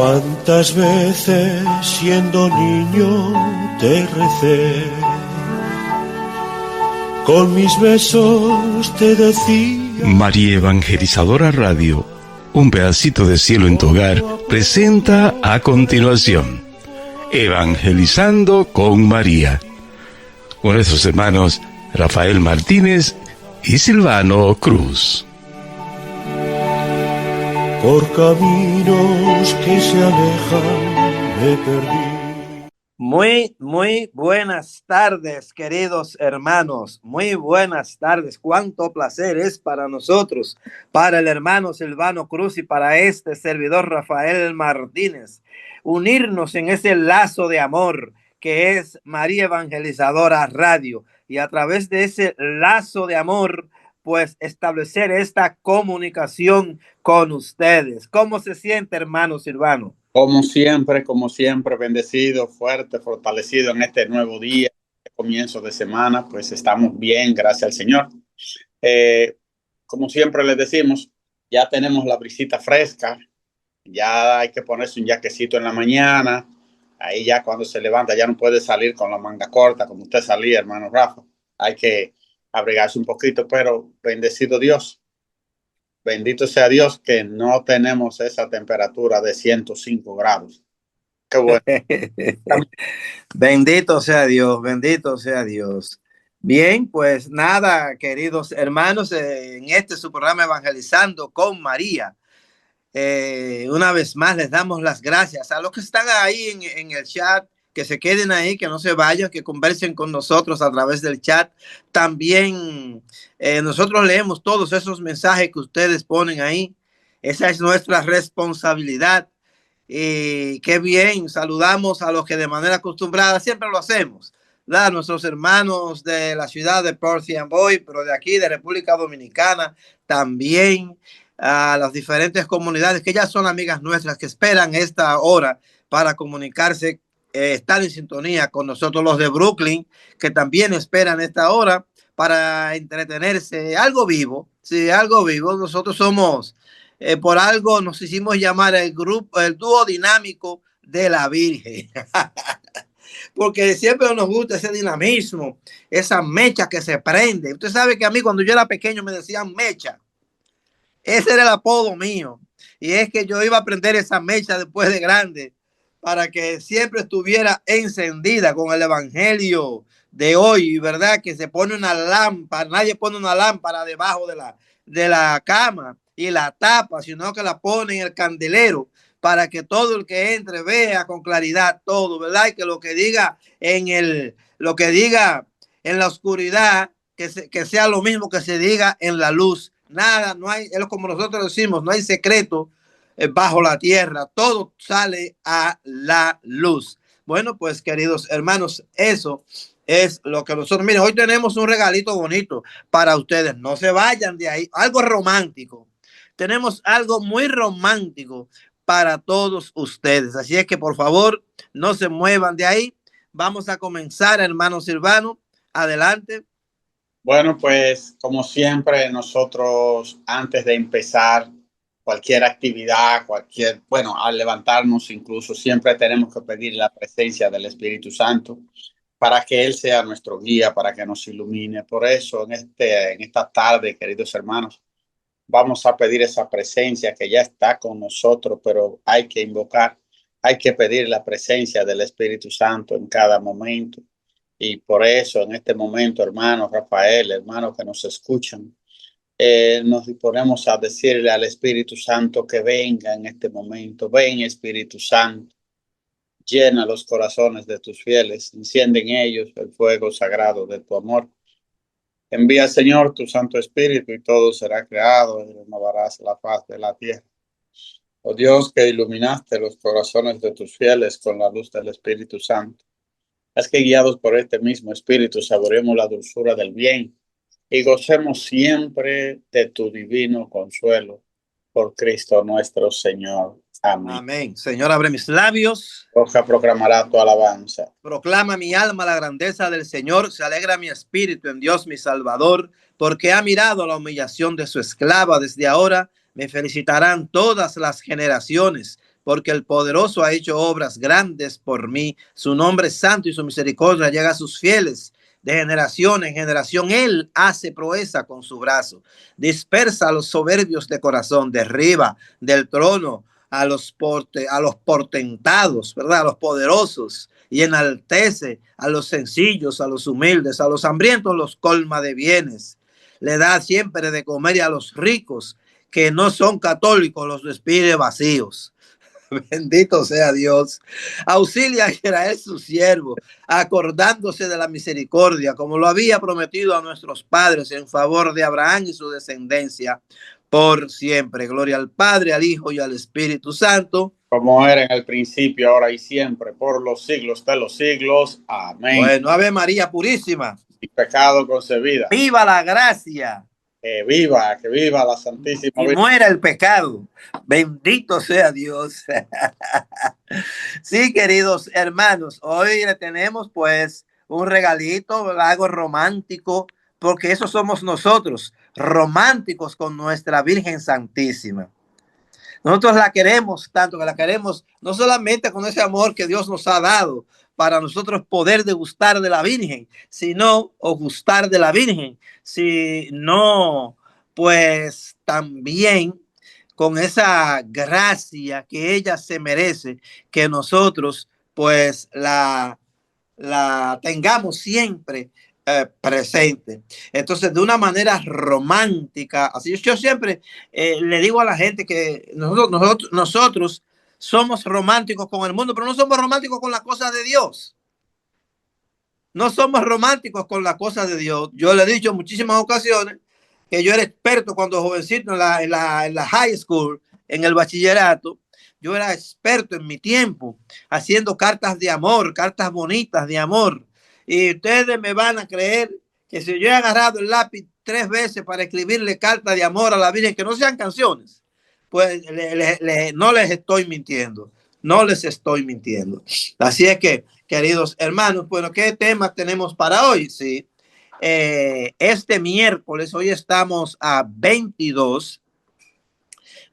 Cuántas veces siendo niño te recé, con mis besos te decía. María Evangelizadora Radio, un pedacito de cielo en tu hogar, presenta a continuación Evangelizando con María, con nuestros hermanos Rafael Martínez y Silvano Cruz. Por caminos que se alejan me perdí. Muy buenas tardes, queridos hermanos. Muy buenas tardes. Cuánto placer es para nosotros, para el hermano Silvano Cruz y para este servidor Rafael Martínez, unirnos en ese lazo de amor que es María Evangelizadora Radio, y a través de ese lazo de amor, pues establecer esta comunicación con ustedes. ¿Cómo se siente, hermano Silvano? Como siempre, bendecido, fuerte, fortalecido en este nuevo día, comienzo de semana, pues estamos bien, gracias al Señor. Como siempre les decimos, ya tenemos la brisita fresca, ya hay que ponerse un jaquecito en la mañana, ahí ya cuando se levanta ya no puede salir con la manga corta como usted salía, hermano Rafa, hay que abrigarse un poquito, pero bendecido Dios. Bendito sea Dios que no tenemos esa temperatura de 105 grados. Qué bueno. Bendito sea Dios, bendito sea Dios. Bien, pues nada, queridos hermanos, en este su programa Evangelizando con María. Una vez más les damos las gracias a los que están ahí en el chat, que se queden ahí, que no se vayan, que conversen con nosotros a través del chat. También nosotros leemos todos esos mensajes que ustedes ponen ahí. Esa es nuestra responsabilidad. Y qué bien, saludamos a los que de manera acostumbrada siempre lo hacemos, ¿verdad? Nuestros hermanos de la ciudad de Perth Amboy, pero de aquí, de República Dominicana, también a las diferentes comunidades que ya son amigas nuestras, que esperan esta hora para comunicarse, estar en sintonía con nosotros, los de Brooklyn, que también esperan esta hora para entretenerse, algo vivo, sí, algo vivo. Nosotros somos, por algo nos hicimos llamar el grupo, el dúo dinámico de la Virgen. Porque siempre nos gusta ese dinamismo, esa mecha que se prende. Usted sabe que a mí cuando yo era pequeño me decían mecha. Ese era el apodo mío. Y es que yo iba a prender esa mecha después de grande para que siempre estuviera encendida con el evangelio de hoy, ¿verdad? Que se pone una lámpara, nadie pone una lámpara debajo de la cama y la tapa, sino que la pone en el candelero para que todo el que entre vea con claridad todo, ¿verdad? Y que lo que diga lo que diga en la oscuridad, que sea lo mismo que se diga en la luz. Nada, no hay, es como nosotros decimos, no hay secreto bajo la tierra, todo sale a la luz. Bueno, pues queridos hermanos, eso es lo que nosotros, miren, hoy tenemos un regalito bonito para ustedes, no se vayan de ahí, algo romántico, tenemos algo muy romántico para todos ustedes, así es que por favor no se muevan de ahí. Vamos a comenzar, hermano Silvano, adelante. Bueno, pues como siempre nosotros antes de empezar cualquier actividad, al levantarnos incluso, siempre tenemos que pedir la presencia del Espíritu Santo para que Él sea nuestro guía, para que nos ilumine. Por eso en esta tarde, queridos hermanos, vamos a pedir esa presencia que ya está con nosotros, pero hay que invocar, hay que pedir la presencia del Espíritu Santo en cada momento. Y por eso en este momento, hermano Rafael, hermanos que nos escuchan, nos disponemos a decirle al Espíritu Santo que venga en este momento. Ven, Espíritu Santo, llena los corazones de tus fieles, enciende en ellos el fuego sagrado de tu amor. Envía, Señor, tu Santo Espíritu y todo será creado y renovarás la faz de la tierra. Oh Dios, que iluminaste los corazones de tus fieles con la luz del Espíritu Santo. Haz que guiados por este mismo Espíritu saboremos la dulzura del bien y gocemos siempre de tu divino consuelo. Por Cristo nuestro Señor. Amén. Amén. Señor, abre mis labios. Boca proclamará tu alabanza. Proclama mi alma la grandeza del Señor. Se alegra mi espíritu en Dios mi Salvador, porque ha mirado la humillación de su esclava. Desde ahora me felicitarán todas las generaciones, porque el poderoso ha hecho obras grandes por mí. Su nombre es santo y su misericordia llega a sus fieles. De generación en generación, él hace proeza con su brazo. Dispersa a los soberbios de corazón, derriba del trono a los portentados, ¿verdad? A los poderosos, y enaltece a los sencillos, a los humildes, a los hambrientos los colma de bienes. Le da siempre de comer a los ricos que no son católicos, los despide vacíos. Bendito sea Dios. Auxilia a Israel su siervo, acordándose de la misericordia, como lo había prometido a nuestros padres, en favor de Abraham y su descendencia por siempre. Gloria al Padre, al Hijo y al Espíritu Santo, como era en el principio, ahora y siempre, por los siglos de los siglos. Amén. Bueno, Ave María Purísima. Y pecado concebida. Viva la gracia. Que viva la Santísima y Virgen. Muera el pecado. Bendito sea Dios. Sí, queridos hermanos, hoy le tenemos pues un regalito, algo romántico, porque eso somos nosotros, románticos con nuestra Virgen Santísima. Nosotros la queremos tanto, que la queremos no solamente con ese amor que Dios nos ha dado para nosotros poder degustar de la Virgen, sino o gustar de la Virgen, sino pues también con esa gracia que ella se merece, que nosotros pues la tengamos siempre presente. Entonces, de una manera romántica, así yo siempre le digo a la gente que nosotros somos románticos con el mundo, pero no somos románticos con las cosas de Dios. No somos románticos con las cosas de Dios. Yo le he dicho en muchísimas ocasiones que yo era experto cuando jovencito en la high school, en el bachillerato. Yo era experto en mi tiempo haciendo cartas de amor, cartas bonitas de amor. Y ustedes me van a creer que si yo he agarrado el lápiz 3 veces para escribirle cartas de amor a la Virgen, que no sean canciones, pues no les estoy mintiendo. No les estoy mintiendo. Así es que, queridos hermanos, bueno, ¿qué temas tenemos para hoy? Sí. Este miércoles, hoy estamos a 22,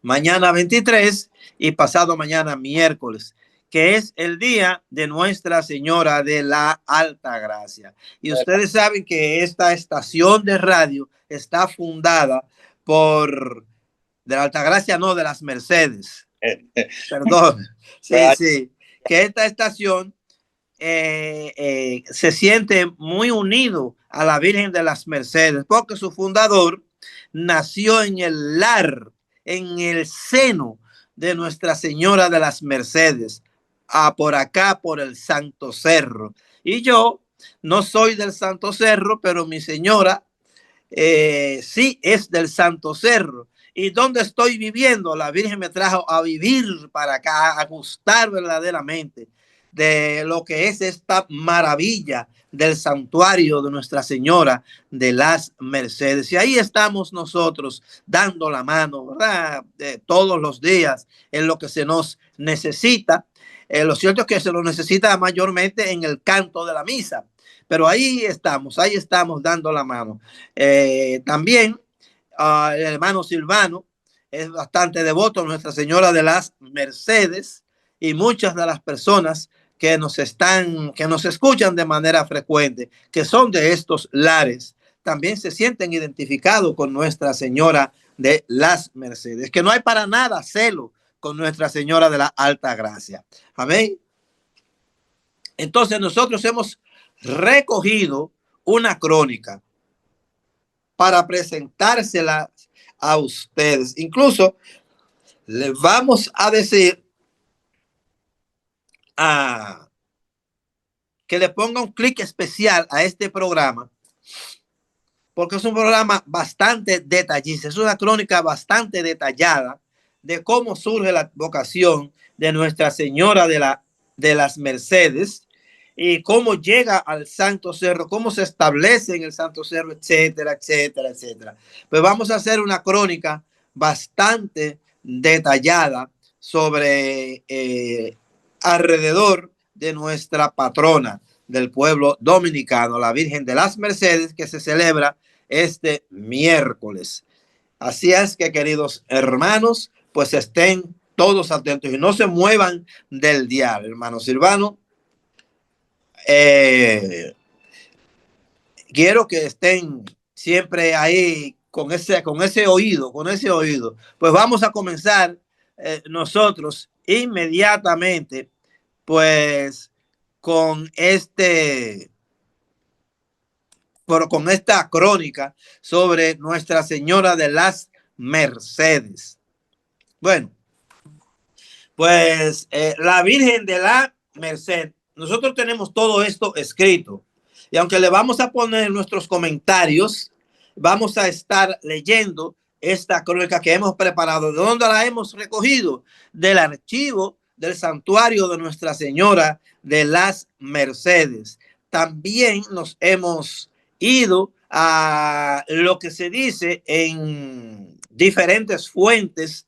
mañana 23 y pasado mañana miércoles, que es el día de Nuestra Señora de la Alta Gracia. Y ustedes saben que esta estación de radio está fundada por, de la Alta Gracia, no, de las Mercedes. Perdón. Sí, sí. Que esta estación se siente muy unido a la Virgen de las Mercedes, porque su fundador nació en el lar, en el seno de Nuestra Señora de las Mercedes, por acá, por el Santo Cerro. Y yo no soy del Santo Cerro, pero mi señora sí es del Santo Cerro. ¿Y dónde estoy viviendo? La Virgen me trajo a vivir para acá, a gustar verdaderamente de lo que es esta maravilla del santuario de Nuestra Señora de las Mercedes. Y ahí estamos nosotros dando la mano, ¿verdad? Todos los días en lo que se nos necesita. Lo cierto es que se lo necesita mayormente en el canto de la misa, pero ahí estamos dando la mano. También el hermano Silvano es bastante devoto a Nuestra Señora de las Mercedes, y muchas de las personas que nos escuchan de manera frecuente, que son de estos lares, también se sienten identificados con Nuestra Señora de las Mercedes, que no hay para nada celo con Nuestra Señora de la Alta Gracia. Amén. Entonces nosotros hemos recogido una crónica para presentársela a ustedes. Incluso les vamos a decir que le ponga un clic especial a este programa, porque es un programa bastante detallista, es una crónica bastante detallada de cómo surge la vocación de Nuestra Señora de las Mercedes y cómo llega al Santo Cerro, cómo se establece en el Santo Cerro, etcétera, etcétera, etcétera. Pues vamos a hacer una crónica bastante detallada sobre alrededor de nuestra patrona del pueblo dominicano, la Virgen de las Mercedes, que se celebra este miércoles. Así es que, queridos hermanos, pues estén todos atentos y no se muevan del dial, hermano Silvano. Quiero que estén siempre ahí con ese oído, con ese oído. Pues vamos a comenzar nosotros inmediatamente, pues con con esta crónica sobre Nuestra Señora de las Mercedes. Bueno, pues la Virgen de la Merced, nosotros tenemos todo esto escrito. Y aunque le vamos a poner nuestros comentarios, vamos a estar leyendo esta crónica que hemos preparado. ¿De dónde la hemos recogido? Del archivo del santuario de Nuestra Señora de las Mercedes. También nos hemos ido a lo que se dice en diferentes fuentes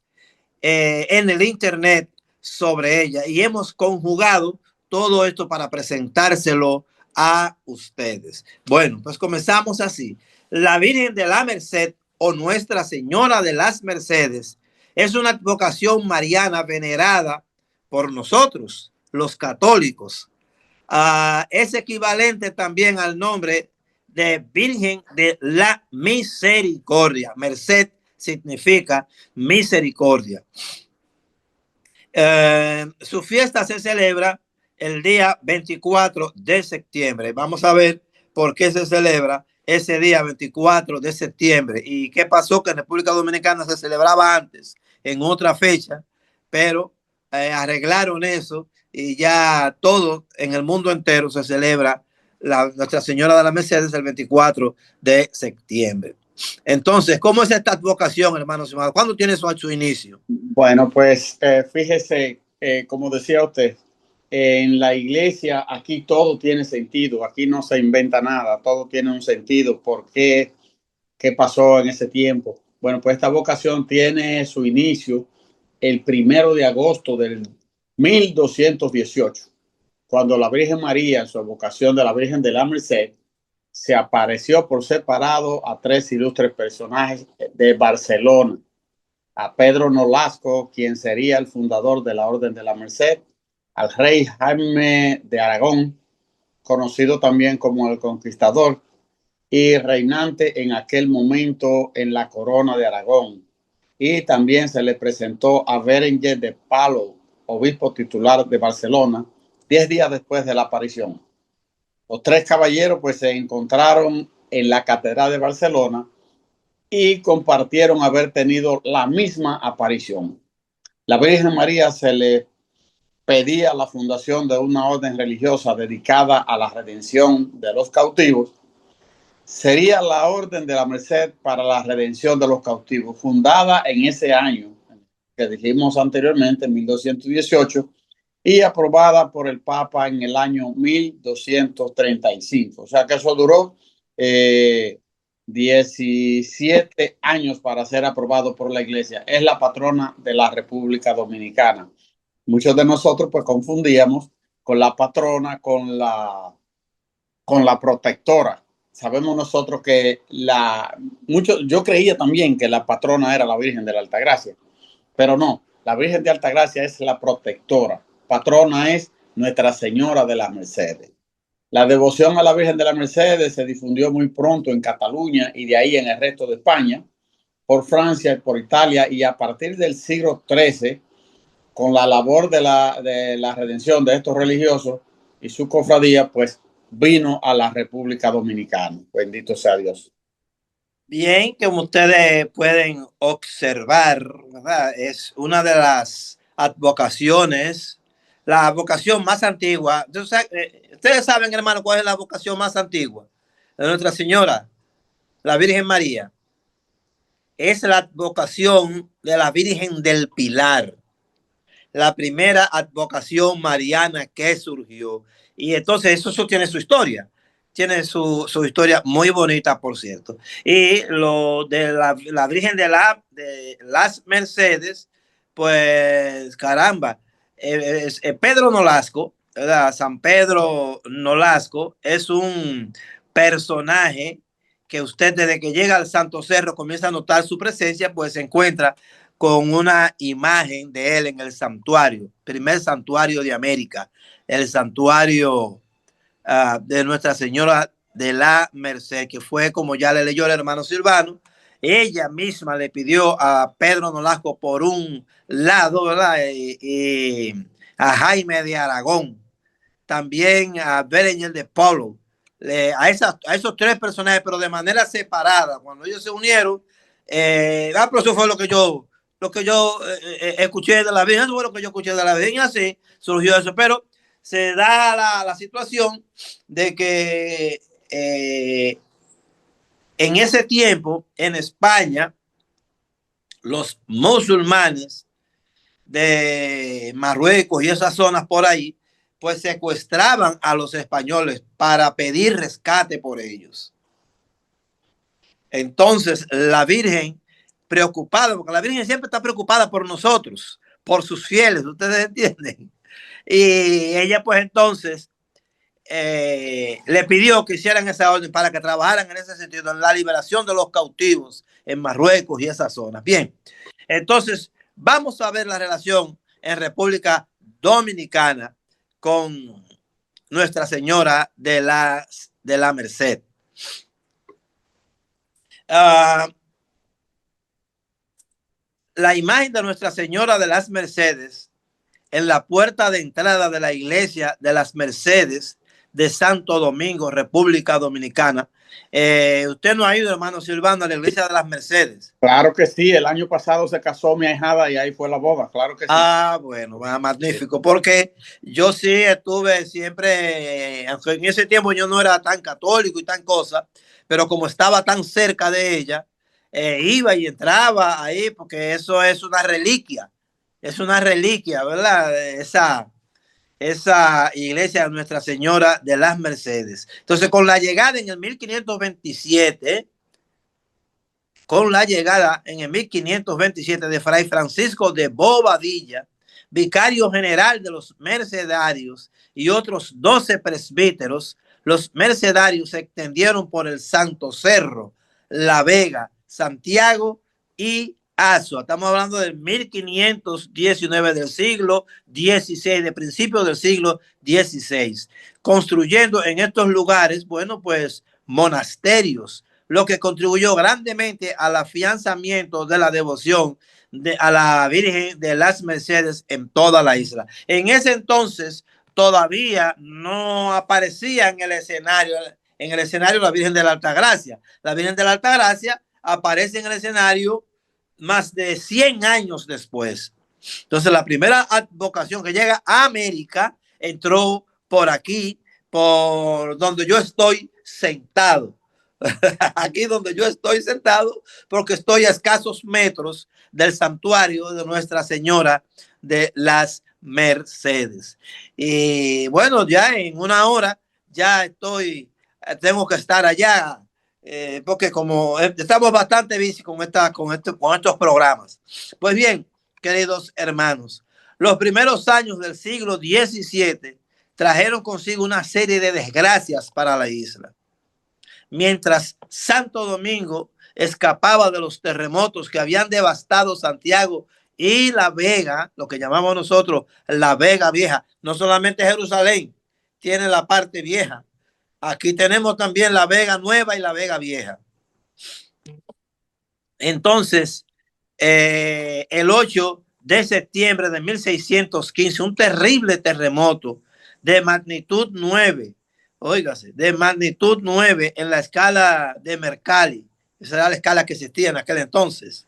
en el internet sobre ella, y hemos conjugado todo esto para presentárselo a ustedes. Bueno, pues comenzamos así. La Virgen de la Merced o Nuestra Señora de las Mercedes es una advocación mariana venerada por nosotros, los católicos. Es equivalente también al nombre de Virgen de la Misericordia. Merced significa misericordia. Su fiesta se celebra el día 24 de septiembre. Vamos a ver por qué se celebra ese día 24 de septiembre y qué pasó, que en República Dominicana se celebraba antes, en otra fecha, pero arreglaron eso y ya todo en el mundo entero se celebra Nuestra Señora de la Mercedes el 24 de septiembre. Entonces, ¿cómo es esta advocación, hermanos? ¿Cuándo tiene su inicio? Bueno, pues fíjese, como decía usted, en la iglesia aquí todo tiene sentido, aquí no se inventa nada, todo tiene un sentido. ¿Por qué? ¿Qué pasó en ese tiempo? Bueno, pues esta vocación tiene su inicio el 1 de agosto del 1218, cuando la Virgen María, en su vocación de la Virgen de la Merced, se apareció por separado a 3 ilustres personajes de Barcelona: a Pedro Nolasco, quien sería el fundador de la Orden de la Merced; al rey Jaime de Aragón, conocido también como el Conquistador y reinante en aquel momento en la corona de Aragón. Y también se le presentó a Berenguer de Palou, obispo titular de Barcelona, 10 días después de la aparición. Los 3 caballeros pues se encontraron en la Catedral de Barcelona y compartieron haber tenido la misma aparición. La Virgen María se le pedía la fundación de una orden religiosa dedicada a la redención de los cautivos. Sería la Orden de la Merced para la redención de los cautivos, fundada en ese año que dijimos anteriormente, 1218, y aprobada por el Papa en el año 1235. O sea que eso duró 17 años para ser aprobado por la Iglesia. Es la patrona de la República Dominicana. Muchos de nosotros pues confundíamos con la patrona con la protectora. Sabemos nosotros que yo creía también que la patrona era la Virgen de la Altagracia, pero no, la Virgen de Altagracia es la protectora. Patrona es Nuestra Señora de las Mercedes. La devoción a la Virgen de las Mercedes se difundió muy pronto en Cataluña y de ahí en el resto de España, por Francia y por Italia, y a partir del siglo XIII, con la labor de la redención de estos religiosos y su cofradía, pues vino a la República Dominicana. Bendito sea Dios. Bien, como ustedes pueden observar, ¿verdad? Es una de las advocaciones, la vocación más antigua. Ustedes saben, hermano, cuál es la vocación más antigua de Nuestra Señora, la Virgen María. Es la advocación de la Virgen del Pilar, la primera advocación mariana que surgió. Y entonces eso tiene su historia. Tiene su historia muy bonita, por cierto. Y lo de la Virgen de las Mercedes, pues caramba, Pedro Nolasco, ¿verdad? San Pedro Nolasco es un personaje que usted desde que llega al Santo Cerro comienza a notar su presencia, pues se encuentra con una imagen de él en el santuario, primer santuario de América, el santuario de Nuestra Señora de la Merced, que fue, como ya le leyó el hermano Silvano, ella misma le pidió a Pedro Nolasco por un lado, ¿verdad? Y a Jaime de Aragón, también a Berenguer de Polo, a esos tres personajes, pero de manera separada. Cuando ellos se unieron, pero eso fue lo que yo escuché de la Virgen, eso fue lo que yo escuché de la Virgen, y así surgió eso. Pero se da la situación de que en ese tiempo, en España, los musulmanes de Marruecos y esas zonas por ahí, pues secuestraban a los españoles para pedir rescate por ellos. Entonces, la Virgen, preocupada, porque la Virgen siempre está preocupada por nosotros, por sus fieles, ustedes entienden. Y ella, pues entonces, le pidió que hicieran esa orden para que trabajaran en ese sentido, en la liberación de los cautivos en Marruecos y esas zonas. Bien, entonces vamos a ver la relación en República Dominicana con Nuestra Señora de la Merced. La imagen de Nuestra Señora de las Mercedes en la puerta de entrada de la iglesia de las Mercedes de Santo Domingo, República Dominicana. Usted no ha ido, hermano Silvano, a la iglesia de las Mercedes. Claro que sí, el año pasado se casó mi ahijada y ahí fue la boda, claro que sí. Bueno, magnífico, porque yo sí estuve siempre, aunque en ese tiempo yo no era tan católico y tan cosa, pero como estaba tan cerca de ella, iba y entraba ahí, porque eso es una reliquia, ¿verdad? Esa iglesia de Nuestra Señora de las Mercedes. Entonces, con la llegada en el 1527, de Fray Francisco de Bobadilla, vicario general de los mercedarios, y otros 12 presbíteros, los mercedarios se extendieron por el Santo Cerro, La Vega, Santiago y Azua. Estamos hablando del 1519, del siglo XVI, de principios del siglo XVI, construyendo en estos lugares, bueno, pues monasterios, lo que contribuyó grandemente al afianzamiento de la devoción a la Virgen de las Mercedes en toda la isla. En ese entonces todavía no aparecía en el escenario la Virgen de la Altagracia. La Virgen de la Altagracia aparece en el escenario más de 100 años después. Entonces, la primera advocación que llega a América entró por aquí, por donde yo estoy sentado. Aquí donde yo estoy sentado, porque estoy a escasos metros del santuario de Nuestra Señora de las Mercedes. Y bueno, ya en una hora ya tengo que estar allá, porque como estamos bastante busy con estos programas. Pues bien, queridos hermanos, los primeros años del siglo XVII trajeron consigo una serie de desgracias para la isla. Mientras Santo Domingo escapaba de los terremotos que habían devastado Santiago y La Vega, lo que llamamos nosotros La Vega Vieja, no solamente Jerusalén tiene la parte vieja, aquí tenemos también La Vega Nueva y La Vega Vieja. Entonces, el 8 de septiembre de 1615, un terrible terremoto de magnitud 9, óigase, de magnitud 9 en la escala de Mercalli, esa era la escala que existía en aquel entonces.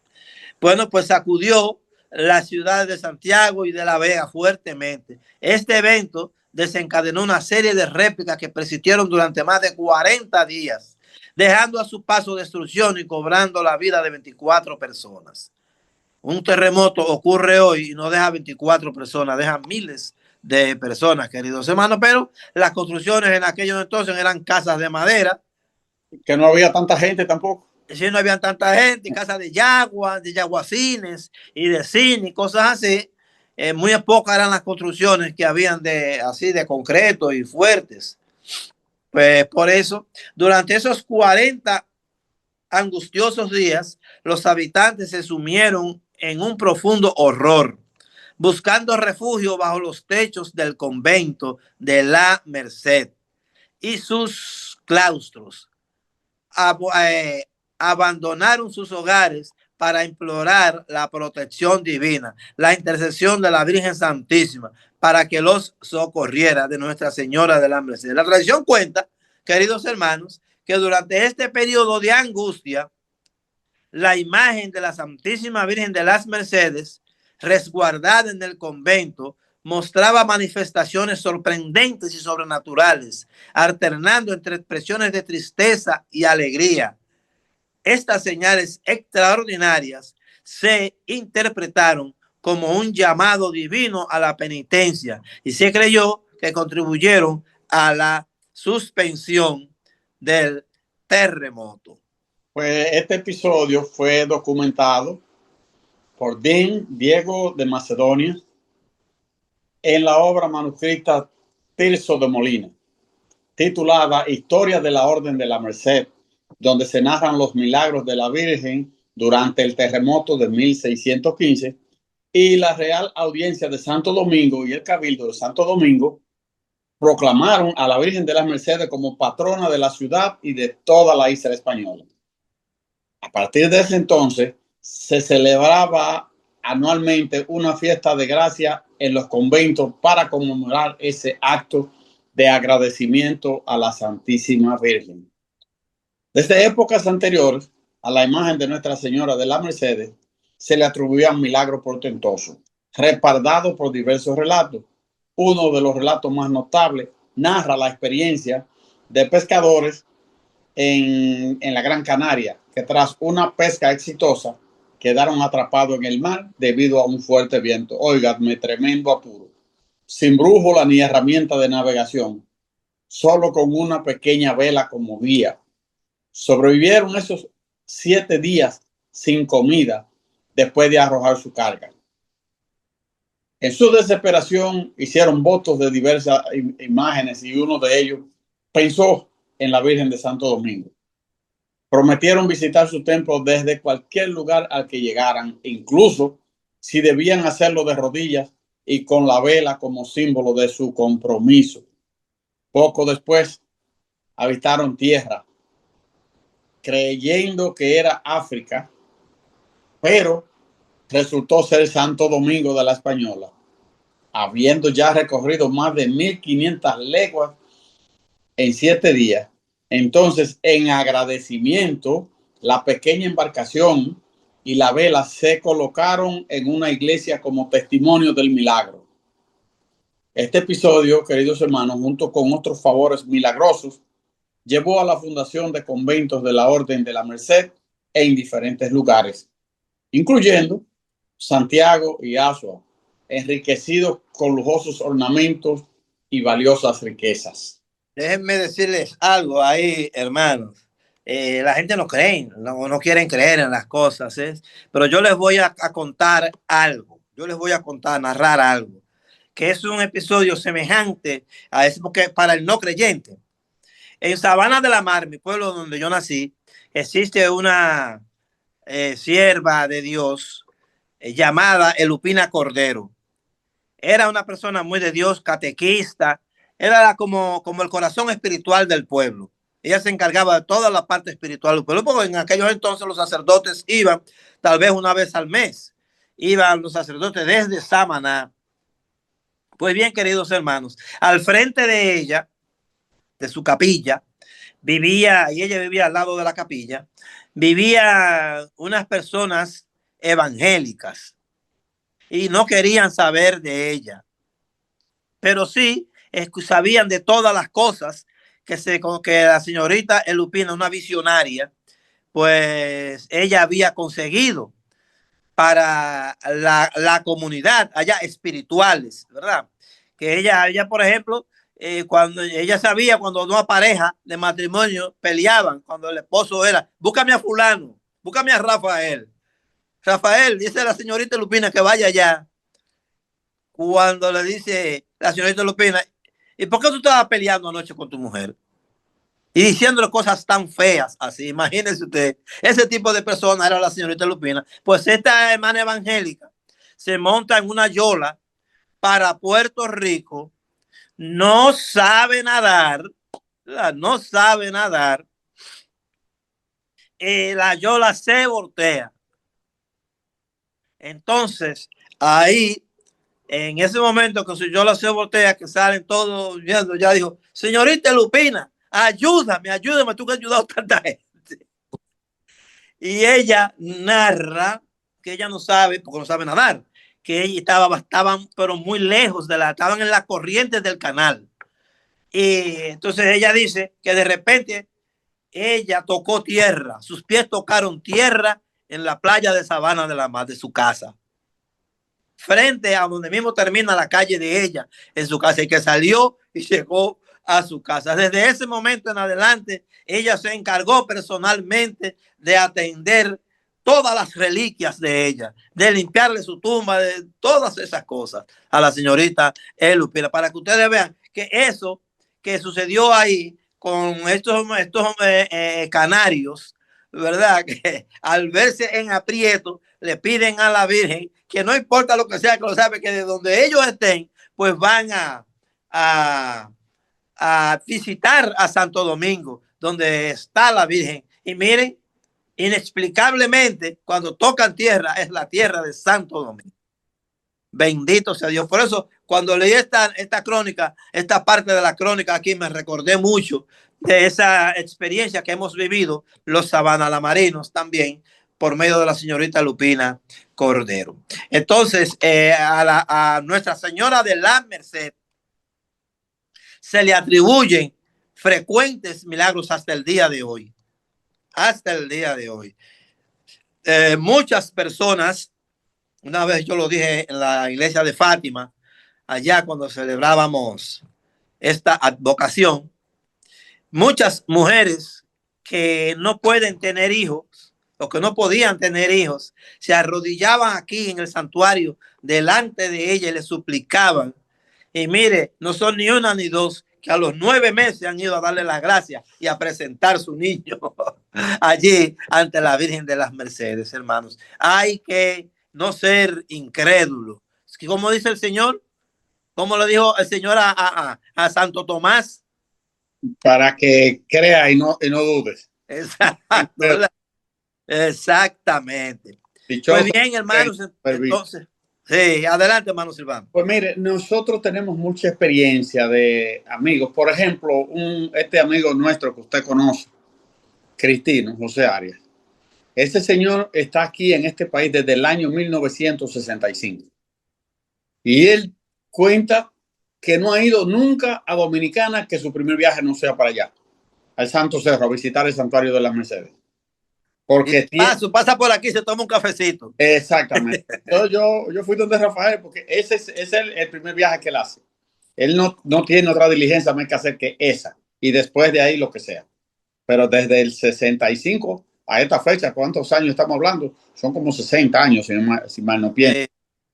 Bueno, pues sacudió las ciudades de Santiago y de La Vega fuertemente. Este evento desencadenó una serie de réplicas que persistieron durante más de 40 días, dejando a su paso destrucción y cobrando la vida de 24 personas. Un terremoto ocurre hoy y no deja 24 personas, deja miles de personas, queridos hermanos, pero las construcciones en aquellos entonces eran casas de madera. Que no había tanta gente tampoco. Sí, no había tanta gente, casas de yaguacines y de cine y cosas así. Muy pocas eran las construcciones que habían así de concreto y fuertes. Pues por eso, durante esos 40 angustiosos días, los habitantes se sumieron en un profundo horror, buscando refugio bajo los techos del convento de la Merced y sus claustros. Abandonaron sus hogares para implorar la protección divina, la intercesión de la Virgen Santísima, para que los socorriera de Nuestra Señora de la Merced. La tradición cuenta, queridos hermanos, que durante este periodo de angustia, la imagen de la Santísima Virgen de las Mercedes, resguardada en el convento, mostraba manifestaciones sorprendentes y sobrenaturales, alternando entre expresiones de tristeza y alegría. Estas señales extraordinarias se interpretaron como un llamado divino a la penitencia y se creyó que contribuyeron a la suspensión del terremoto. Pues este episodio fue documentado por Dean Diego de Macedonia en la obra manuscrita Tirso de Molina, titulada Historia de la Orden de la Merced, donde se narran los milagros de la Virgen durante el terremoto de 1615, y la Real Audiencia de Santo Domingo y el Cabildo de Santo Domingo proclamaron a la Virgen de las Mercedes como patrona de la ciudad y de toda la isla española. A partir de ese entonces se celebraba anualmente una fiesta de gracia en los conventos para conmemorar ese acto de agradecimiento a la Santísima Virgen. Desde épocas anteriores, a la imagen de Nuestra Señora de la Mercedes se le atribuían milagros portentosos, respaldados por diversos relatos. Uno de los relatos más notables narra la experiencia de pescadores en la Gran Canaria, que tras una pesca exitosa quedaron atrapados en el mar debido a un fuerte viento. Óiganme, tremendo apuro. Sin brújula ni herramienta de navegación, solo con una pequeña vela como guía. Sobrevivieron esos 7 días sin comida después de arrojar su carga. En su desesperación hicieron votos de diversas imágenes y uno de ellos pensó en la Virgen de Santo Domingo. Prometieron visitar su templo desde cualquier lugar al que llegaran, incluso si debían hacerlo de rodillas y con la vela como símbolo de su compromiso. Poco después habitaron tierra, creyendo que era África, pero resultó ser Santo Domingo de la Española, habiendo ya recorrido más de 1500 leguas en 7 días. Entonces, en agradecimiento, la pequeña embarcación y la vela se colocaron en una iglesia como testimonio del milagro. Este episodio, queridos hermanos, junto con otros favores milagrosos, llevó a la fundación de conventos de la Orden de la Merced en diferentes lugares, incluyendo Santiago y Azua, enriquecidos con lujosos ornamentos y valiosas riquezas. Déjenme decirles algo ahí, hermanos. La gente no cree, no quieren creer en las cosas, pero yo les voy a contar algo. Yo les voy a narrar algo, que es un episodio semejante a ese, porque para el no creyente. En Sabana de la Mar, mi pueblo donde yo nací, existe una sierva de Dios llamada Elupina Cordero. Era una persona muy de Dios, catequista. Era como el corazón espiritual del pueblo. Ella se encargaba de toda la parte espiritual del pueblo, porque en aquellos entonces los sacerdotes iban tal vez una vez al mes. Iban los sacerdotes desde Samaná. Pues bien, queridos hermanos, al frente de ella, de su capilla, y ella vivía al lado de la capilla, vivían unas personas evangélicas y no querían saber de ella, pero sí sabían de todas las cosas que la señorita Elupina, una visionaria, pues ella había conseguido para la comunidad allá espirituales, ¿verdad? Que ella por ejemplo, cuando ella sabía cuando dos parejas de matrimonio peleaban, cuando el esposo era, búscame a fulano, búscame a Rafael. Rafael, dice la señorita Lupina que vaya allá. Cuando le dice la señorita Lupina, ¿y por qué tú estabas peleando anoche con tu mujer? y diciéndole cosas tan feas así. Imagínense usted, ese tipo de persona era la señorita Lupina. Pues esta hermana evangélica se monta en una yola para Puerto Rico, no sabe nadar, no sabe nadar, la yola se voltea. Entonces, ahí, en ese momento que su yola se voltea, que salen todos viendo, ya dijo, señorita Lupina, ayúdame, ayúdame, tú que has ayudado a tanta gente. Y ella narra que ella no sabe, porque no sabe nadar, que ella estaban pero muy lejos estaban en las corrientes del canal. Y entonces ella dice que de repente ella tocó tierra, sus pies tocaron tierra en la playa de Sabana de la Mar de su casa, frente a donde mismo termina la calle de ella, en su casa, y que salió y llegó a su casa. Desde ese momento en adelante, ella se encargó personalmente de atender todas las reliquias de ella, de limpiarle su tumba, de todas esas cosas a la señorita Lupina, para que ustedes vean que eso que sucedió ahí con estos canarios, ¿verdad? Que al verse en aprieto le piden a la Virgen que no importa lo que sea, que lo sabe, que de donde ellos estén, pues van a visitar a Santo Domingo, donde está la Virgen. Y miren, inexplicablemente, cuando tocan tierra, es la tierra de Santo Domingo. Bendito sea Dios. Por eso, cuando leí esta crónica, esta parte de la crónica aquí, me recordé mucho de esa experiencia que hemos vivido los sabanalamarinos también, por medio de la señorita Lupina Cordero. Entonces, a Nuestra Señora de la Merced se le atribuyen frecuentes milagros hasta el día de hoy. Hasta el día de hoy. Muchas personas, una vez yo lo dije en la iglesia de Fátima, allá cuando celebrábamos esta advocación, muchas mujeres que no pueden tener hijos, o que no podían tener hijos, se arrodillaban aquí en el santuario delante de ella y le suplicaban. Y mire, no son ni una ni dos, que a los 9 meses han ido a darle las gracias y a presentar su niño allí ante la Virgen de las Mercedes, hermanos. Hay que no ser incrédulo. ¿Cómo dice el Señor? ¿Cómo le dijo el Señor a Santo Tomás? Para que crea y no dudes. Exacto, exactamente. Dichoso. Pues bien, hermanos, entonces, sí, adelante, hermano Silvano. Pues mire, nosotros tenemos mucha experiencia de amigos. Por ejemplo, este amigo nuestro que usted conoce, Cristino José Arias. Ese señor está aquí en este país desde el año 1965. Y él cuenta que no ha ido nunca a Dominicana, que su primer viaje no sea para allá, al Santo Cerro, a visitar el santuario de las Mercedes. Porque pasa por aquí, se toma un cafecito. Exactamente. Entonces yo fui donde Rafael, porque ese es el primer viaje que él hace. Él no tiene otra diligencia más que hacer que esa. Y después de ahí lo que sea. Pero desde el 65 a esta fecha, ¿cuántos años estamos hablando? Son como 60 años, si mal no pienso.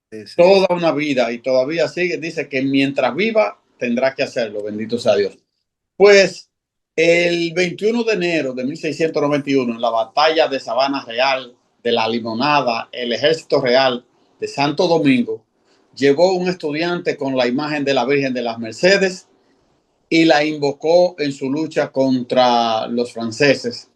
Sí. Toda una vida, y todavía sigue. Dice que mientras viva tendrá que hacerlo, bendito sea Dios. Pues el 21 de enero de 1691, en la batalla de Sabana Real, de la Limonada, el ejército real de Santo Domingo llevó un estudiante con la imagen de la Virgen de las Mercedes y la invocó en su lucha contra los franceses,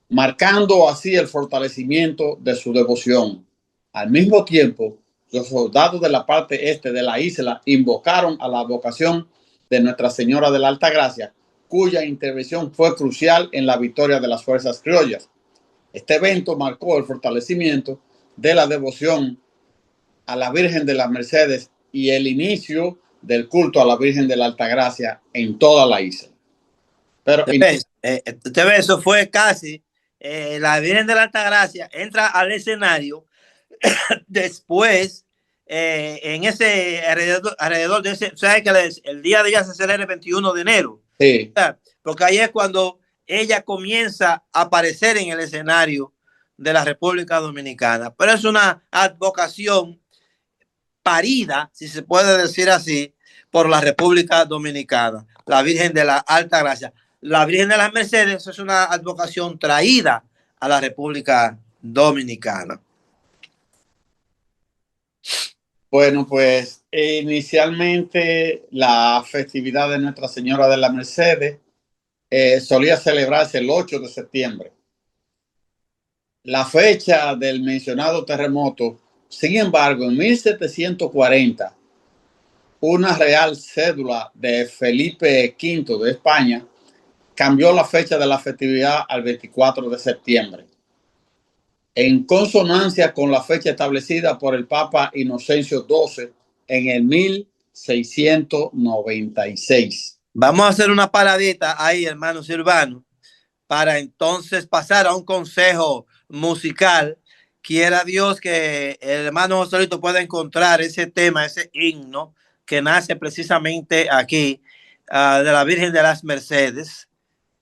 marcando así el fortalecimiento de su devoción. Al mismo tiempo, los soldados de la parte este de la isla invocaron a la vocación de Nuestra Señora de la Altagracia, cuya intervención fue crucial en la victoria de las fuerzas criollas. Este evento marcó el fortalecimiento de la devoción a la Virgen de las Mercedes y el inicio del culto a la Virgen de la Altagracia en toda la isla. Pero usted ve, eso fue casi la Virgen de la Altagracia entra al escenario después en ese alrededor de ese, ¿sabes que el día de ella se celebra el 21 de enero? Sí. Porque ahí es cuando ella comienza a aparecer en el escenario de la República Dominicana. Pero es una advocación parida, si se puede decir así, por la República Dominicana, la Virgen de la Altagracia. la Virgen de las Mercedes es una advocación traída a la República Dominicana. Bueno, pues inicialmente la festividad de Nuestra Señora de la Mercedes solía celebrarse el 8 de septiembre. La fecha del mencionado terremoto, sin embargo, en 1740, una real cédula de Felipe V de España cambió la fecha de la festividad al 24 de septiembre, en consonancia con la fecha establecida por el Papa Inocencio XII en el 1696. Vamos a hacer una paradita ahí, hermano Silvano, para entonces pasar a un consejo musical. Quiera Dios que el hermano Joselito pueda encontrar ese tema, ese himno que nace precisamente aquí, de la Virgen de las Mercedes.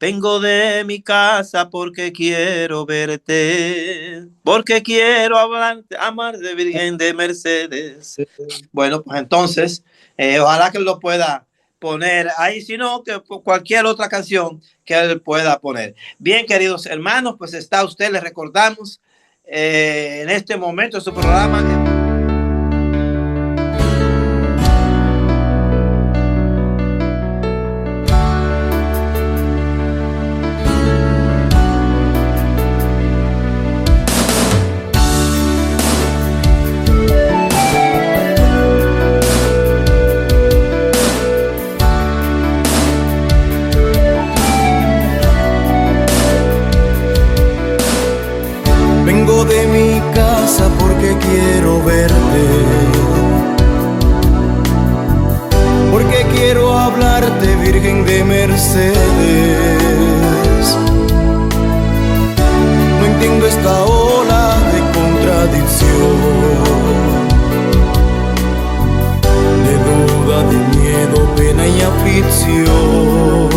Vengo de mi casa porque quiero verte, porque quiero amar de Virgen de Mercedes. Bueno, pues entonces, ojalá que lo pueda poner ahí, si no, que cualquier otra canción que él pueda poner. Bien, queridos hermanos, pues está usted, les recordamos en este momento su programa. Quiero verte, porque quiero hablarte, Virgen de Mercedes. No entiendo esta ola de contradicción, de duda, de miedo, pena y aflicción.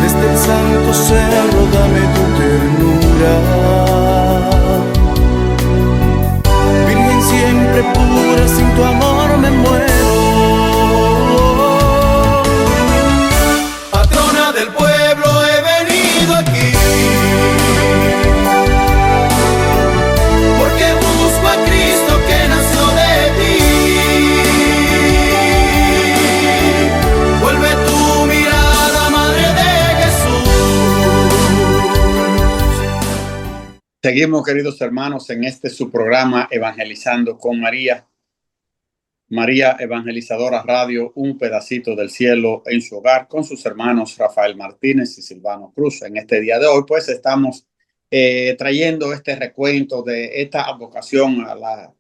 Desde el santo cerro dame tu ternura, siempre pura, sin tu amor me muero. Patrona del pueblo, he venido aquí, porque busco a Cristo que nació de ti. Vuelve tu mirada, Madre de Jesús. Seguimos, queridos hermanos, en este su programa Evangelizando con María. María Evangelizadora Radio, un pedacito del cielo en su hogar, con sus hermanos Rafael Martínez y Silvano Cruz. En este día de hoy, pues, estamos trayendo este recuento de esta advocación a la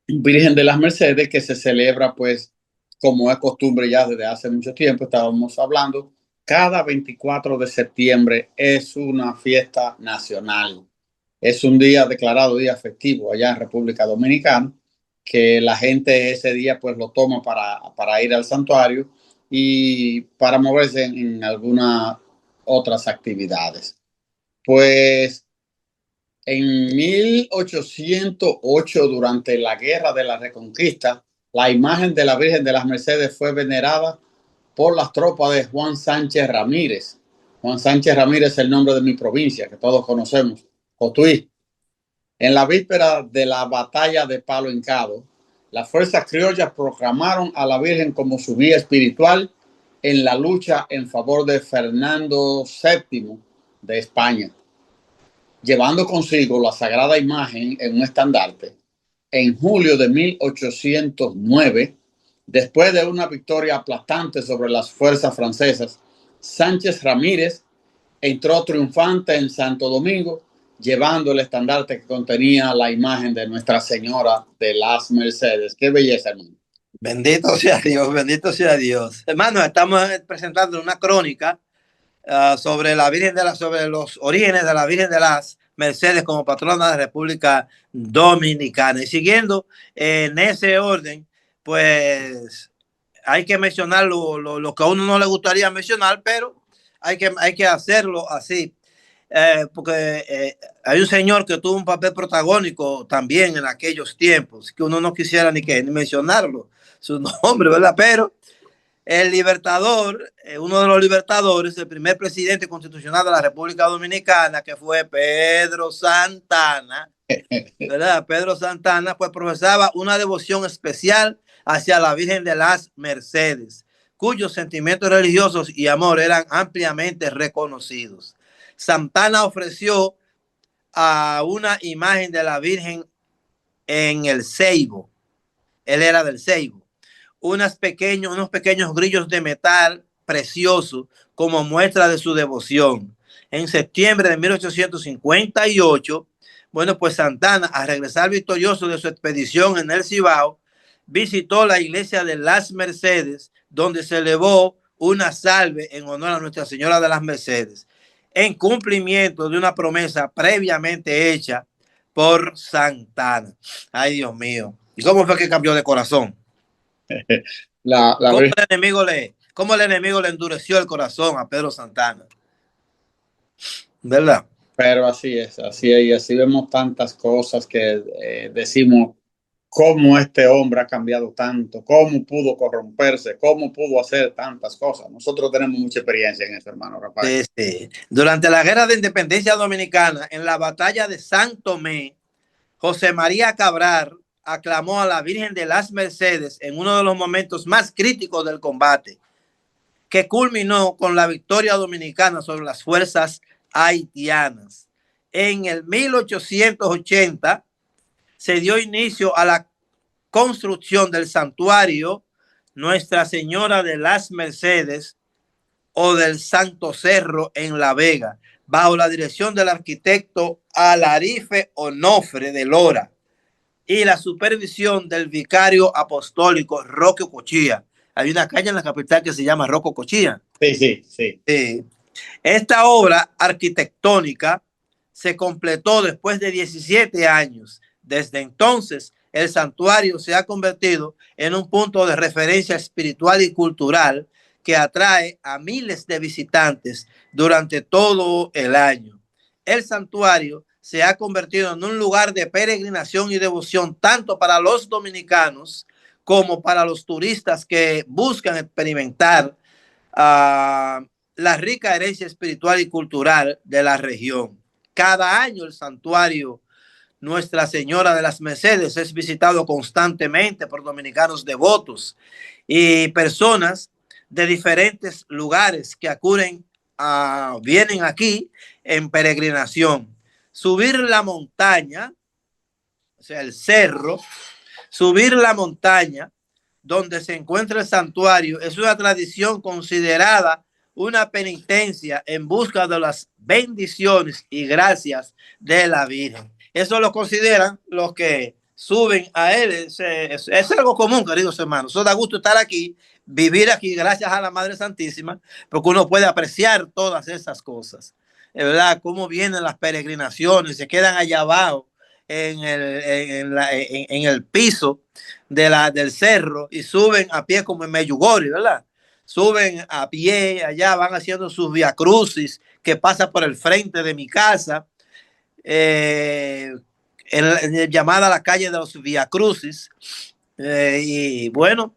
Virgen de las Mercedes, que se celebra, pues, como es costumbre ya desde hace mucho tiempo. Estábamos hablando, cada 24 de septiembre es una fiesta nacional. Es un día declarado día festivo allá en República Dominicana, que la gente ese día pues lo toma para ir al santuario y para moverse en algunas otras actividades. Pues en 1808, durante la Guerra de la Reconquista, la imagen de la Virgen de las Mercedes fue venerada por las tropas de Juan Sánchez Ramírez. Juan Sánchez Ramírez es el nombre de mi provincia, que todos conocemos, Cotuí. En la víspera de la batalla de Palo Hincado, las fuerzas criollas proclamaron a la Virgen como su guía espiritual en la lucha en favor de Fernando VII de España, llevando consigo la sagrada imagen en un estandarte. En julio de 1809, después de una victoria aplastante sobre las fuerzas francesas, Sánchez Ramírez entró triunfante en Santo Domingo, llevando el estandarte que contenía la imagen de Nuestra Señora de las Mercedes. Qué belleza, hermano. Bendito sea Dios, bendito sea Dios. Hermano, estamos presentando una crónica sobre la Virgen sobre los orígenes de la Virgen de las Mercedes como patrona de la República Dominicana. Y siguiendo en ese orden, pues hay que mencionar lo que a uno no le gustaría mencionar, pero hay que hacerlo así. Porque hay un señor que tuvo un papel protagónico también en aquellos tiempos, que uno no quisiera ni mencionarlo, su nombre, ¿verdad? Pero el libertador, uno de los libertadores, el primer presidente constitucional de la República Dominicana, que fue Pedro Santana, ¿verdad? Pedro Santana, pues profesaba una devoción especial hacia la Virgen de las Mercedes, cuyos sentimientos religiosos y amor eran ampliamente reconocidos. Santana ofreció a una imagen de la Virgen en el Ceibo. Él era del Ceibo. Unos pequeños grillos de metal preciosos como muestra de su devoción. En septiembre de 1858, bueno, pues Santana, al regresar victorioso de su expedición en el Cibao, visitó la iglesia de las Mercedes, donde se elevó una salve en honor a Nuestra Señora de las Mercedes, en cumplimiento de una promesa previamente hecha por Santana. Ay, Dios mío. ¿Y cómo fue que cambió de corazón? ¿Cómo el enemigo le endureció el corazón a Pedro Santana? ¿Verdad? Pero así es, y así vemos tantas cosas que decimos cómo este hombre ha cambiado tanto, cómo pudo corromperse, cómo pudo hacer tantas cosas. Nosotros tenemos mucha experiencia en eso, hermano Rafael. Sí, sí. Durante la Guerra de Independencia Dominicana, en la batalla de San Tomé, José María Cabral aclamó a la Virgen de las Mercedes en uno de los momentos más críticos del combate, que culminó con la victoria dominicana sobre las fuerzas haitianas. En el 1880 se dio inicio a la construcción del santuario Nuestra Señora de las Mercedes o del Santo Cerro en La Vega, bajo la dirección del arquitecto Alarife Onofre de Lora y la supervisión del vicario apostólico Roque Cochilla. Hay una calle en la capital que se llama Roque Cochilla. Sí. Esta obra arquitectónica se completó después de 17 años. Desde entonces, el santuario se ha convertido en un punto de referencia espiritual y cultural que atrae a miles de visitantes durante todo el año. El santuario se ha convertido en un lugar de peregrinación y devoción tanto para los dominicanos como para los turistas que buscan experimentar la rica herencia espiritual y cultural de la región. Cada año el santuario Nuestra Señora de las Mercedes es visitado constantemente por dominicanos devotos y personas de diferentes lugares que vienen aquí en peregrinación. Subir la montaña, o sea, el cerro, subir la montaña donde se encuentra el santuario es una tradición considerada una penitencia en busca de las bendiciones y gracias de la Virgen. Eso lo consideran los que suben a él. Es algo común, queridos hermanos. Eso da gusto estar aquí, vivir aquí, gracias a la Madre Santísima, porque uno puede apreciar todas esas cosas. Es verdad, cómo vienen las peregrinaciones, se quedan allá abajo en el piso del cerro y suben a pie como en Meyugori, ¿verdad? Suben a pie, allá van haciendo sus viacrucis que pasa por el frente de mi casa, llamada la calle de los viacrucis, y bueno,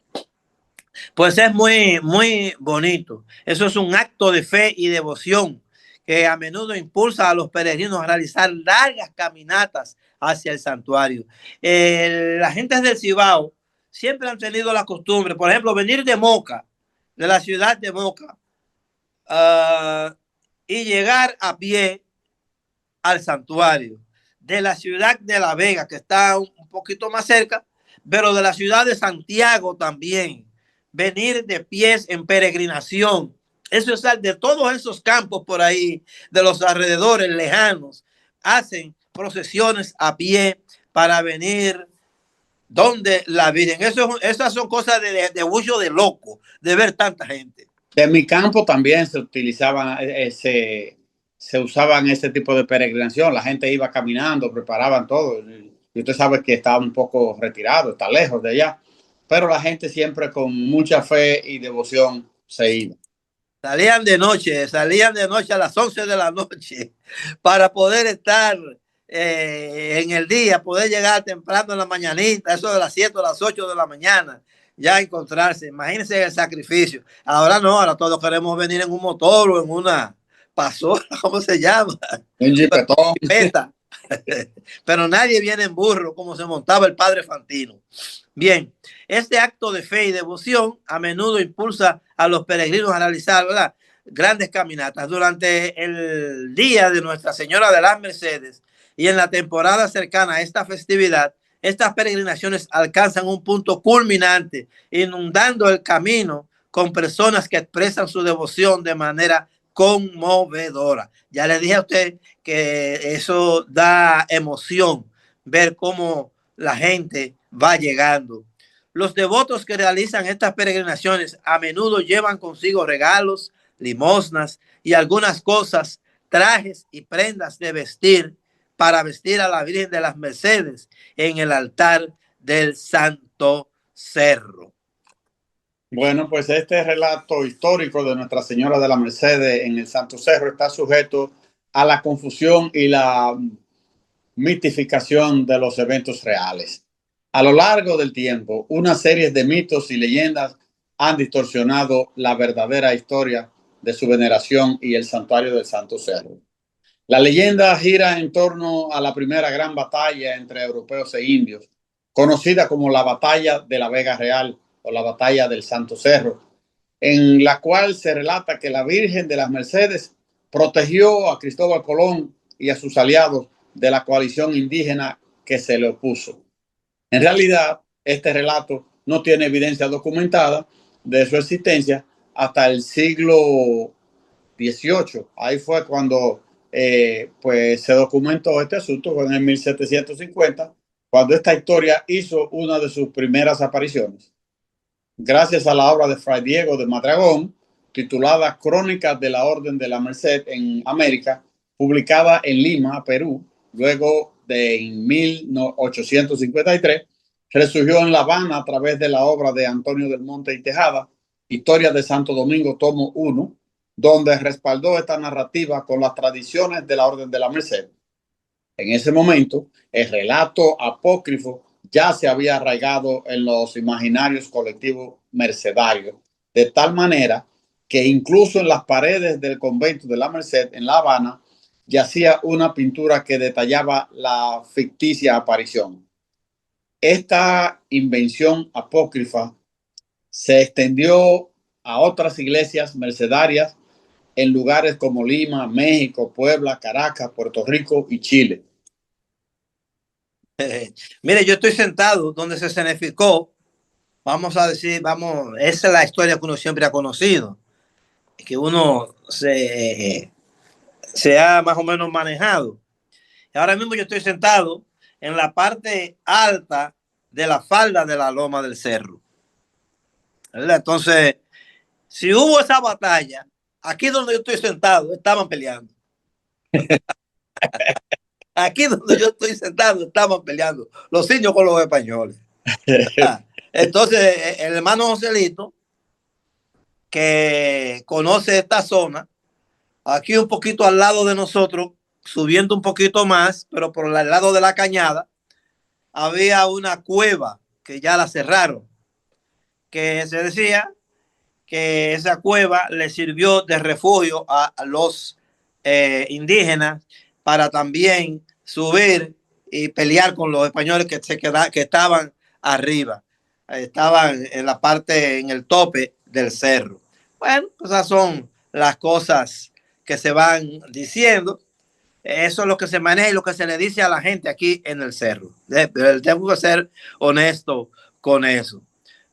pues es muy, muy bonito. Eso es un acto de fe y devoción que a menudo impulsa a los peregrinos a realizar largas caminatas hacia el santuario. La gente del Cibao siempre han tenido la costumbre, por ejemplo, venir de Moca, de la ciudad de Moca, y llegar a pie al santuario. De la ciudad de La Vega, que está un poquito más cerca, pero de la ciudad de Santiago también, venir de pies en peregrinación. Eso es de todos esos campos por ahí, de los alrededores lejanos, hacen procesiones a pie para venir donde la Virgen. Esas son cosas de huyo de loco, de ver tanta gente. De mi campo también se utilizaban se usaban ese tipo de peregrinación. La gente iba caminando, preparaban todo. Y usted sabe que está un poco retirado, está lejos de allá. Pero la gente siempre con mucha fe y devoción se iba. Salían de noche a las 11 de la noche para poder estar en el día, poder llegar temprano en la mañanita, eso de las 7 o las 8 de la mañana. ya encontrarse. Imagínense el sacrificio. Ahora no, ahora todos queremos venir en un motor o en una pasola, ¿cómo se llama? Un jipetón. Pero nadie viene en burro como se montaba el padre Fantino. Bien, este acto de fe y devoción a menudo impulsa a los peregrinos a realizar, ¿verdad?, grandes caminatas. Durante el día de Nuestra Señora de las Mercedes y en la temporada cercana a esta festividad, estas peregrinaciones alcanzan un punto culminante, inundando el camino con personas que expresan su devoción de manera conmovedora. Ya le dije a usted que eso da emoción, ver cómo la gente va llegando. Los devotos que realizan estas peregrinaciones a menudo llevan consigo regalos, limosnas y algunas cosas, trajes y prendas de vestir para vestir a la Virgen de las Mercedes en el altar del Santo Cerro. Bueno, pues este relato histórico de Nuestra Señora de la Mercedes en el Santo Cerro está sujeto a la confusión y la mitificación de los eventos reales. A lo largo del tiempo, una serie de mitos y leyendas han distorsionado la verdadera historia de su veneración y el santuario del Santo Cerro. La leyenda gira en torno a la primera gran batalla entre europeos e indios, conocida como la Batalla de la Vega Real o la Batalla del Santo Cerro, en la cual se relata que la Virgen de las Mercedes protegió a Cristóbal Colón y a sus aliados de la coalición indígena que se le opuso. En realidad, este relato no tiene evidencia documentada de su existencia hasta el siglo XVIII. Ahí fue cuando pues se documentó este asunto, fue en el 1750, cuando esta historia hizo una de sus primeras apariciones. Gracias a la obra de Fray Diego de Madragón, titulada Crónicas de la Orden de la Merced en América, publicada en Lima, Perú, luego de en 1853, resurgió en La Habana a través de la obra de Antonio del Monte y Tejada, Historia de Santo Domingo, tomo 1, donde respaldó esta narrativa con las tradiciones de la Orden de la Merced. En ese momento, el relato apócrifo ya se había arraigado en los imaginarios colectivos mercedarios, de tal manera que incluso en las paredes del convento de la Merced en La Habana yacía una pintura que detallaba la ficticia aparición. Esta invención apócrifa se extendió a otras iglesias mercedarias en lugares como Lima, México, Puebla, Caracas, Puerto Rico y Chile. Mire, yo estoy sentado donde se escenificó, vamos a decir, esa es la historia que uno siempre ha conocido, que uno se ha más o menos manejado. Y ahora mismo yo estoy sentado en la parte alta de la falda de la loma del cerro, ¿verdad? Entonces, si hubo esa batalla, aquí donde yo estoy sentado, estaban peleando. Aquí donde yo estoy sentado, estaban peleando los indios con los españoles. Entonces, el hermano Joselito, que conoce esta zona, aquí un poquito al lado de nosotros, subiendo un poquito más, pero por el lado de la cañada, había una cueva que ya la cerraron, que se decía que esa cueva le sirvió de refugio a los indígenas para también subir y pelear con los españoles que estaban arriba, estaban en la parte, en el tope del cerro. Bueno, esas son las cosas que se van diciendo. Eso es lo que se maneja y lo que se le dice a la gente aquí en el cerro. Tengo que ser honesto con eso,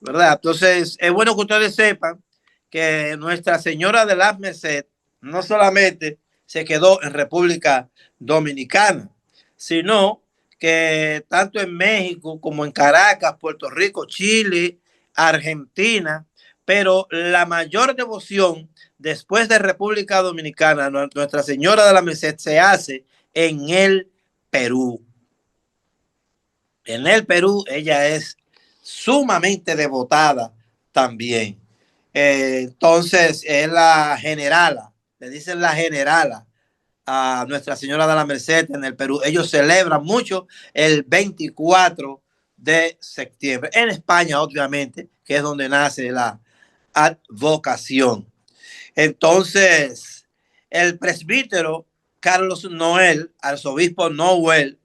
¿verdad? Entonces, es bueno que ustedes sepan que Nuestra Señora de las Merced no solamente se quedó en República Dominicana, sino que tanto en México como en Caracas, Puerto Rico, Chile, Argentina, pero la mayor devoción después de República Dominicana, Nuestra Señora de la Merced, se hace en el Perú. En el Perú ella es sumamente devotada también. Entonces es la generala, le dicen la generala a Nuestra Señora de la Merced en el Perú. Ellos celebran mucho el 24 de septiembre. En España, obviamente, que es donde nace la advocación. Entonces, el presbítero Carlos Noel, arzobispo Noel,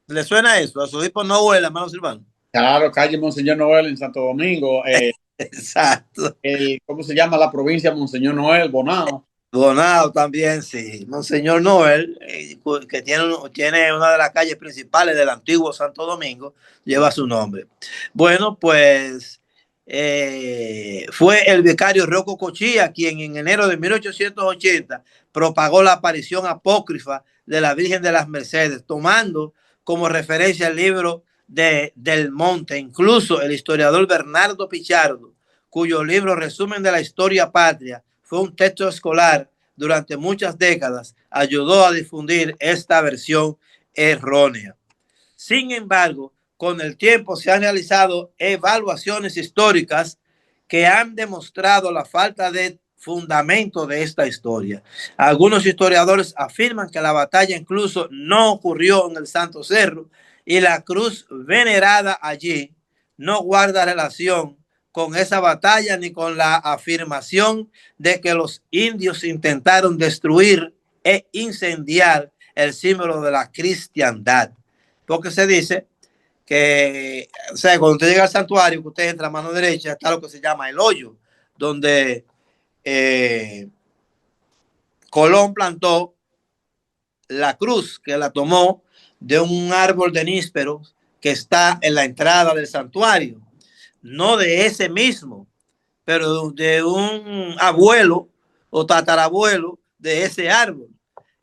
¿le suena eso? Arzobispo Noel, hermano Silvano. Claro, calle Monseñor Noel en Santo Domingo. Exacto. ¿Cómo se llama la provincia? Monseñor Noel, Bonao. Bonao también, sí. Monseñor Noel, que tiene una de las calles principales del antiguo Santo Domingo, lleva su nombre. Bueno, pues fue el vicario Rocco Cochilla quien en enero de 1880 propagó la aparición apócrifa de la Virgen de las Mercedes, tomando como referencia el libro del Monte. Incluso el historiador Bernardo Pichardo, cuyo libro Resumen de la Historia Patria fue un texto escolar durante muchas décadas, ayudó a difundir esta versión errónea. Sin embargo, con el tiempo se han realizado evaluaciones históricas que han demostrado la falta de fundamento de esta historia. Algunos historiadores afirman que la batalla incluso no ocurrió en el Santo Cerro y la cruz venerada allí no guarda relación con esa batalla ni con la afirmación de que los indios intentaron destruir e incendiar el símbolo de la cristiandad. Porque se dice que, o sea, cuando usted llega al santuario, que usted entra a mano derecha, está lo que se llama el hoyo, donde Colón plantó la cruz, que la tomó de un árbol de nísperos que está en la entrada del santuario. No de ese mismo, pero de un abuelo o tatarabuelo de ese árbol.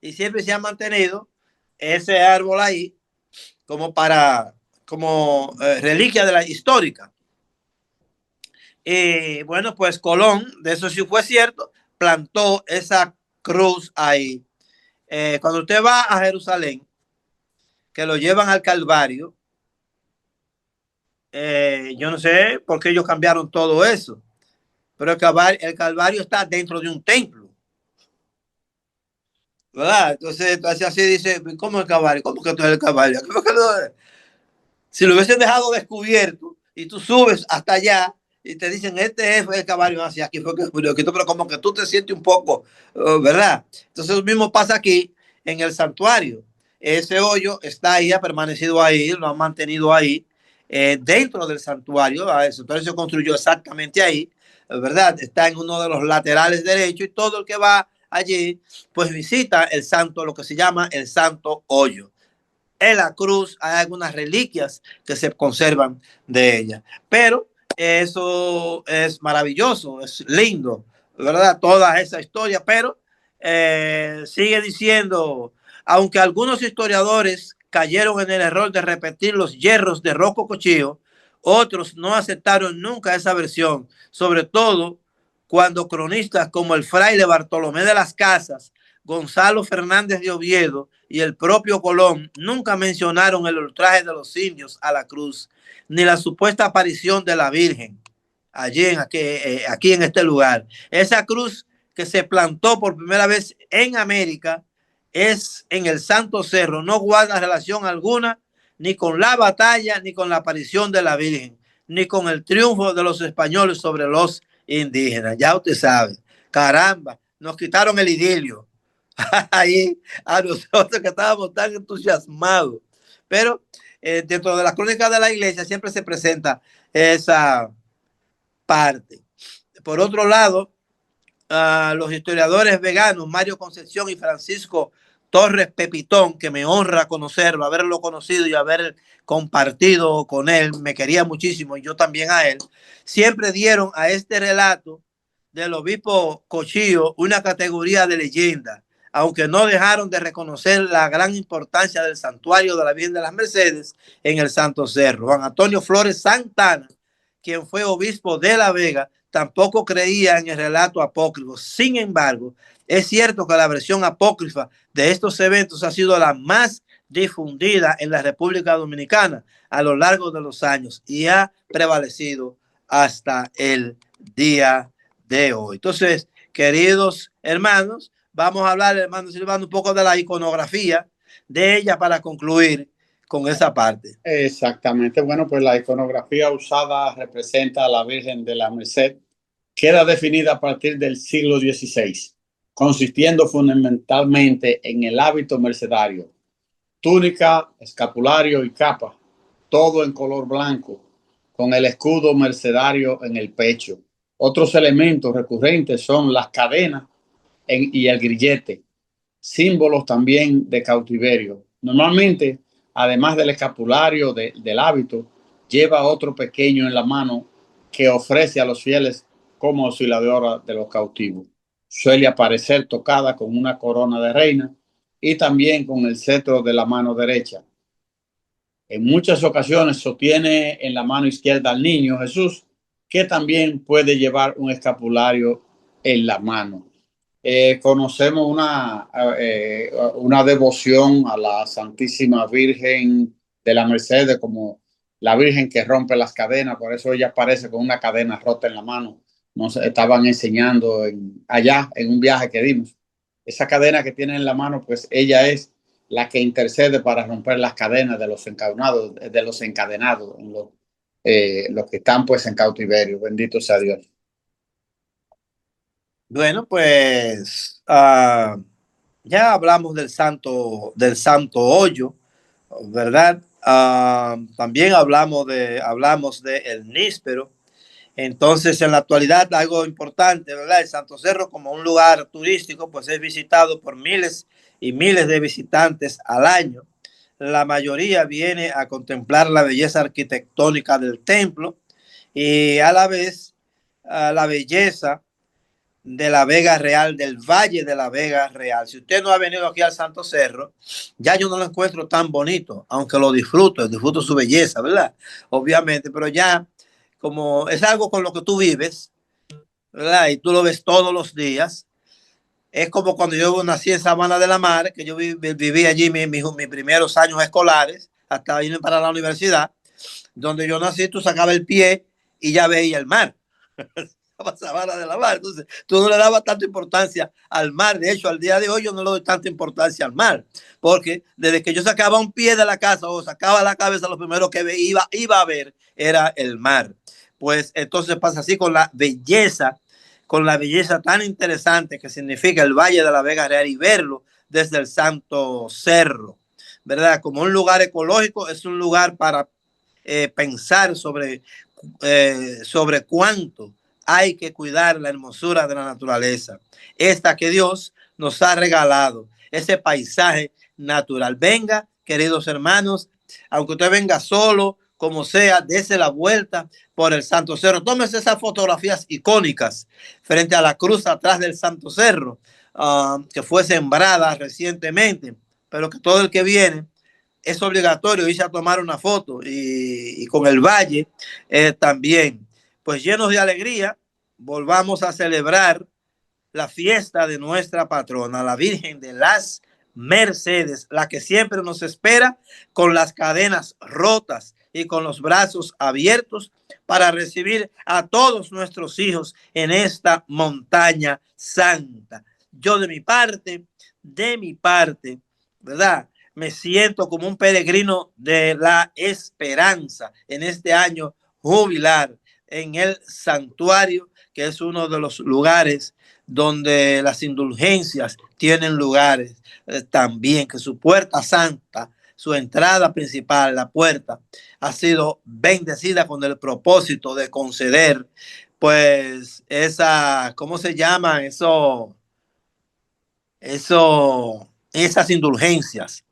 Y siempre se ha mantenido ese árbol ahí como reliquia de la histórica. Bueno, pues Colón, de eso sí fue cierto, plantó esa cruz ahí. Cuando usted va a Jerusalén, que lo llevan al Calvario, yo no sé por qué ellos cambiaron todo eso, pero el Calvario está dentro de un templo, ¿verdad? Entonces así dice, ¿cómo el Calvario? ¿Cómo que esto es el Calvario? Si lo hubiesen dejado descubierto y tú subes hasta allá y te dicen, este es el Calvario, hacia aquí fue que murió, pero como que tú te sientes un poco, ¿verdad? Entonces lo mismo pasa aquí en el santuario. Ese hoyo está ahí, ha permanecido ahí, lo han mantenido ahí, dentro del santuario. El santuario se construyó exactamente ahí, ¿verdad? Está en uno de los laterales derechos y todo el que va allí, pues visita el santo, lo que se llama el Santo Hoyo. En la cruz hay algunas reliquias que se conservan de ella, pero eso es maravilloso, es lindo, ¿verdad? Toda esa historia, pero sigue diciendo, aunque algunos historiadores cayeron en el error de repetir los yerros de Rocco Cochillo, otros no aceptaron nunca esa versión, sobre todo cuando cronistas como el fraile Bartolomé de las Casas, Gonzalo Fernández de Oviedo y el propio Colón nunca mencionaron el ultraje de los indios a la cruz, ni la supuesta aparición de la Virgen aquí en este lugar. Esa cruz que se plantó por primera vez en América es en el Santo Cerro, no guarda relación alguna ni con la batalla, ni con la aparición de la Virgen, ni con el triunfo de los españoles sobre los indígenas. Ya usted sabe, caramba, nos quitaron el idilio ahí a nosotros que estábamos tan entusiasmados. Pero dentro de las crónicas de la iglesia siempre se presenta esa parte. Por otro lado, los historiadores veganos Mario Concepción y Francisco Torres Pepitón, que me honra conocerlo, haberlo conocido y haber compartido con él, me quería muchísimo y yo también a él, siempre dieron a este relato del obispo Cochillo una categoría de leyenda, aunque no dejaron de reconocer la gran importancia del santuario de la Virgen de las Mercedes en el Santo Cerro. Juan Antonio Flores Santana, quien fue obispo de La Vega, tampoco creía en el relato apócrifo. Sin embargo, es cierto que la versión apócrifa de estos eventos ha sido la más difundida en la República Dominicana a lo largo de los años y ha prevalecido hasta el día de hoy. Entonces, queridos hermanos, vamos a hablar, hermano Silvano, un poco de la iconografía de ella para concluir con esa parte. Exactamente. Bueno, pues la iconografía usada representa a la Virgen de la Merced. Queda definida a partir del siglo XVI, consistiendo fundamentalmente en el hábito mercedario, túnica, escapulario y capa, todo en color blanco, con el escudo mercedario en el pecho. Otros elementos recurrentes son las cadenas y el grillete, símbolos también de cautiverio. Normalmente, además del escapulario del hábito, lleva otro pequeño en la mano que ofrece a los fieles como osciladora de los cautivos. Suele aparecer tocada con una corona de reina y también con el cetro de la mano derecha. En muchas ocasiones sostiene en la mano izquierda al niño Jesús, que también puede llevar un escapulario en la mano. Conocemos una devoción a la Santísima Virgen de la Merced como la Virgen que rompe las cadenas, por eso ella aparece con una cadena rota en la mano. Nos estaban enseñando allá en un viaje que dimos. Esa cadena que tiene en la mano, pues ella es la que intercede para romper las cadenas de los encadenados, los que están pues en cautiverio. Bendito sea Dios. Bueno, pues ya hablamos del santo hoyo, ¿verdad? También hablamos de el níspero. Entonces, en la actualidad, algo importante, ¿verdad? El Santo Cerro, como un lugar turístico, pues es visitado por miles y miles de visitantes al año. La mayoría viene a contemplar la belleza arquitectónica del templo y a la vez la belleza de la Vega Real, del Valle de la Vega Real. Si usted no ha venido aquí al Santo Cerro, ya yo no lo encuentro tan bonito, aunque lo disfruto su belleza, ¿verdad? Obviamente, pero ya como es algo con lo que tú vives, ¿verdad? Y tú lo ves todos los días. Es como cuando yo nací en Sabana de la Mar, que yo viví allí mis primeros años escolares, hasta irme para la universidad, donde yo nací, tú sacabas el pie y ya veía el mar. Sabana de la Mar. Entonces, tú no le dabas tanta importancia al mar. De hecho, al día de hoy yo no le doy tanta importancia al mar, porque desde que yo sacaba un pie de la casa o sacaba la cabeza, lo primero que iba a ver era el mar. Pues entonces pasa así con la belleza tan interesante que significa el Valle de la Vega Real y verlo desde el Santo Cerro, ¿verdad? Como un lugar ecológico, es un lugar para pensar sobre cuánto hay que cuidar la hermosura de la naturaleza, esta que Dios nos ha regalado, ese paisaje natural. Venga, queridos hermanos, aunque usted venga solo, como sea, dése la vuelta por el Santo Cerro. Tómese esas fotografías icónicas frente a la cruz atrás del Santo Cerro, que fue sembrada recientemente, pero que todo el que viene es obligatorio irse a tomar una foto y con el valle también. Pues llenos de alegría, volvamos a celebrar la fiesta de nuestra patrona, la Virgen de las Mercedes, la que siempre nos espera con las cadenas rotas y con los brazos abiertos para recibir a todos nuestros hijos en esta montaña santa. Yo de mi parte, ¿verdad? Me siento como un peregrino de la esperanza en este año jubilar en el santuario, que es uno de los lugares donde las indulgencias tienen lugares también, que su puerta santa, su entrada principal, la puerta, ha sido bendecida con el propósito de conceder, pues, ¿cómo se llama? Esas indulgencias.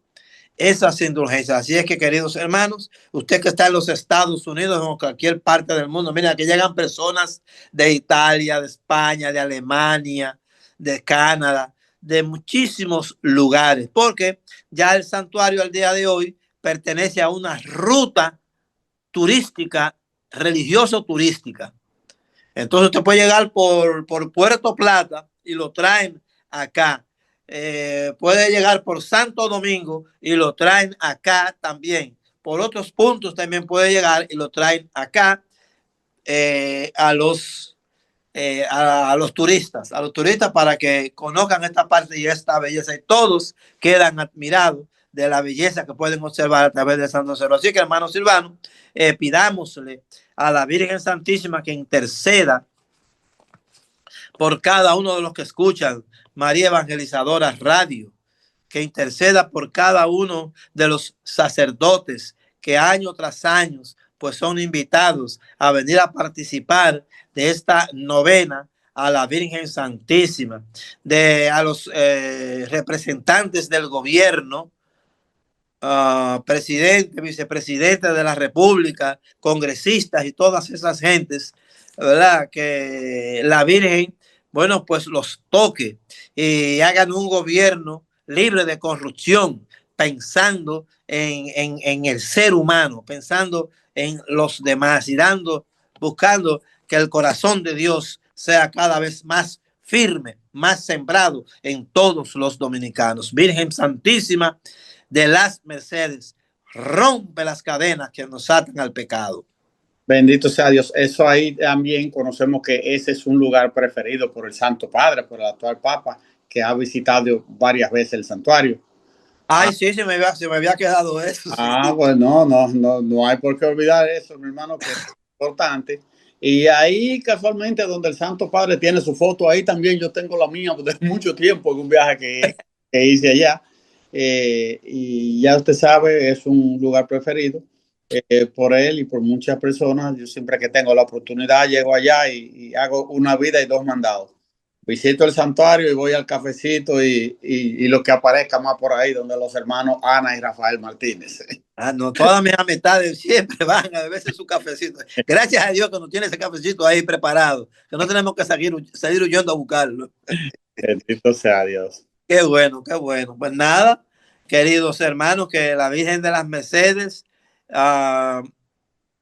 Así es que, queridos hermanos, usted que está en los Estados Unidos o en cualquier parte del mundo, mira, que llegan personas de Italia, de España, de Alemania, de Canadá, de muchísimos lugares, porque ya el santuario al día de hoy pertenece a una ruta turística, religioso-turística. Entonces usted puede llegar por Puerto Plata y lo traen acá. Puede llegar por Santo Domingo y lo traen acá también. Por otros puntos también puede llegar y lo traen acá a los turistas para que conozcan esta parte y esta belleza. Y todos quedan admirados de la belleza que pueden observar a través del Santo Cero. Así que, hermano Silvano, pidámosle a la Virgen Santísima que interceda por cada uno de los que escuchan María Evangelizadora Radio, que interceda por cada uno de los sacerdotes que año tras año pues son invitados a venir a participar de esta novena a la Virgen Santísima, a los representantes del gobierno, presidente, vicepresidente de la República, congresistas y todas esas gentes, ¿verdad? Que la Virgen, bueno, pues los toque y hagan un gobierno libre de corrupción, pensando en el ser humano, pensando en los demás y buscando que el corazón de Dios sea cada vez más firme, más sembrado en todos los dominicanos. Virgen Santísima de las Mercedes, rompe las cadenas que nos atan al pecado. Bendito sea Dios. Eso ahí también conocemos que ese es un lugar preferido por el Santo Padre, por el actual Papa, que ha visitado varias veces el santuario. Ay, sí, se me había quedado eso. Pues no hay por qué olvidar eso, mi hermano, que es importante. Y ahí casualmente donde el Santo Padre tiene su foto, ahí también yo tengo la mía de mucho tiempo en un viaje que hice allá. Y ya usted sabe, es un lugar preferido por él y por muchas personas. Yo siempre que tengo la oportunidad llego allá y hago una vida y dos mandados. Visito el santuario y voy al cafecito y lo que aparezca más por ahí, donde los hermanos Ana y Rafael Martínez. No, todas mis amistades siempre van a beberse su cafecito. Gracias a Dios que no tiene ese cafecito ahí preparado, que no tenemos que salir huyendo a buscarlo. Bendito sea Dios. Qué bueno, qué bueno. Pues nada, queridos hermanos, que la Virgen de las Mercedes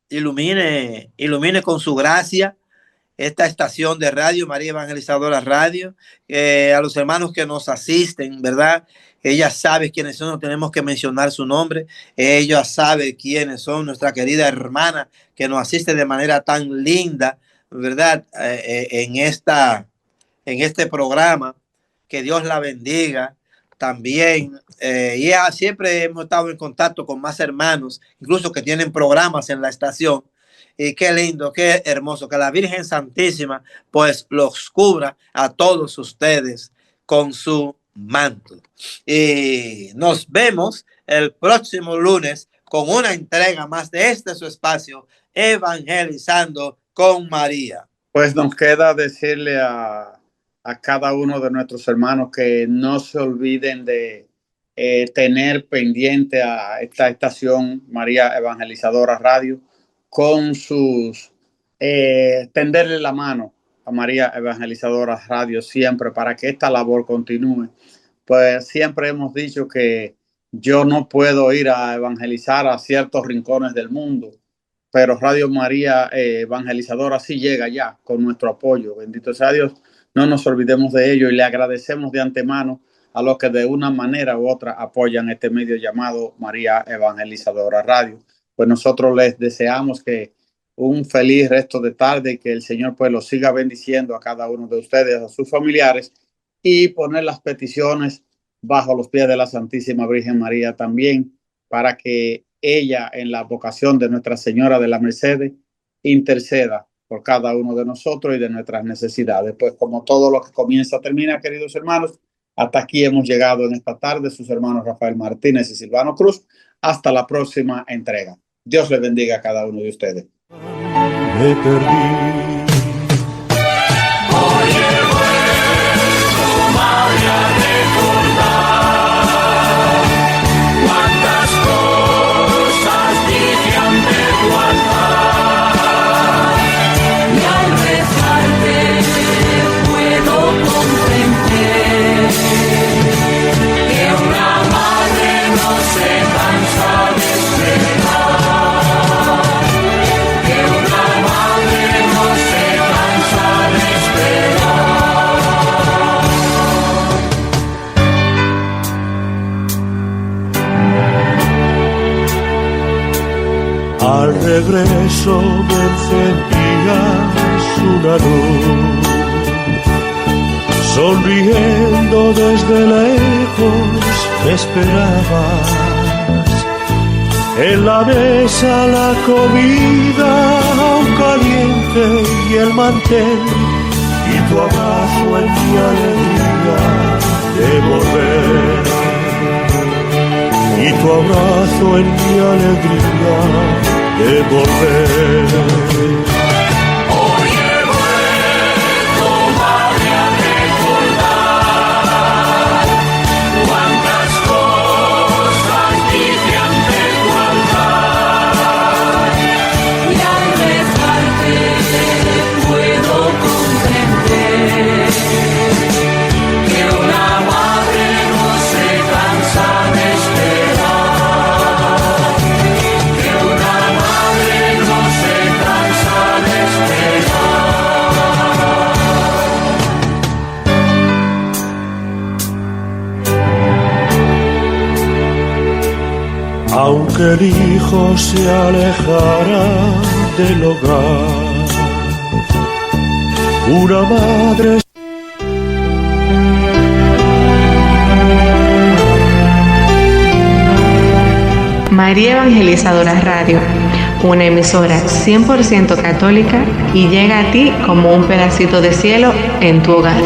ilumine con su gracia esta estación de radio, María Evangelizadora Radio, a los hermanos que nos asisten, ¿verdad? Ella sabe quiénes son, no tenemos que mencionar su nombre. Ella sabe quiénes son, nuestra querida hermana que nos asiste de manera tan linda, ¿verdad? En este programa. Que Dios la bendiga también. Y siempre hemos estado en contacto con más hermanos, incluso que tienen programas en la estación. Y qué lindo, qué hermoso, que la Virgen Santísima pues los cubra a todos ustedes con su manto. Y nos vemos el próximo lunes con una entrega más de su espacio, Evangelizando con María. Pues nos queda decirle a cada uno de nuestros hermanos que no se olviden de tener pendiente a esta estación María Evangelizadora Radio, con sus tenderle la mano a María Evangelizadora Radio siempre para que esta labor continúe. Pues siempre hemos dicho que yo no puedo ir a evangelizar a ciertos rincones del mundo, pero Radio María Evangelizadora sí llega ya con nuestro apoyo. Bendito sea Dios. No nos olvidemos de ello y le agradecemos de antemano a los que de una manera u otra apoyan este medio llamado María Evangelizadora Radio. Pues nosotros les deseamos que un feliz resto de tarde y que el Señor pues los siga bendiciendo a cada uno de ustedes, a sus familiares, y poner las peticiones bajo los pies de la Santísima Virgen María también, para que ella, en la vocación de Nuestra Señora de la Mercedes, interceda por cada uno de nosotros y de nuestras necesidades. Pues como todo lo que comienza termina, queridos hermanos, hasta aquí hemos llegado en esta tarde, sus hermanos Rafael Martínez y Silvano Cruz. Hasta la próxima entrega. Dios les bendiga a cada uno de ustedes. Me perdí. Al regreso me encendías una luz, Sonriendo desde lejos me esperabas. En la mesa la comida aún caliente y el mantel, y tu abrazo en mi alegría de volver. Y tu abrazo en mi alegría de volver. Aunque el hijo se alejara del hogar, una madre. María Evangelizadora Radio, una emisora 100% católica, y llega a ti como un pedacito de cielo en tu hogar.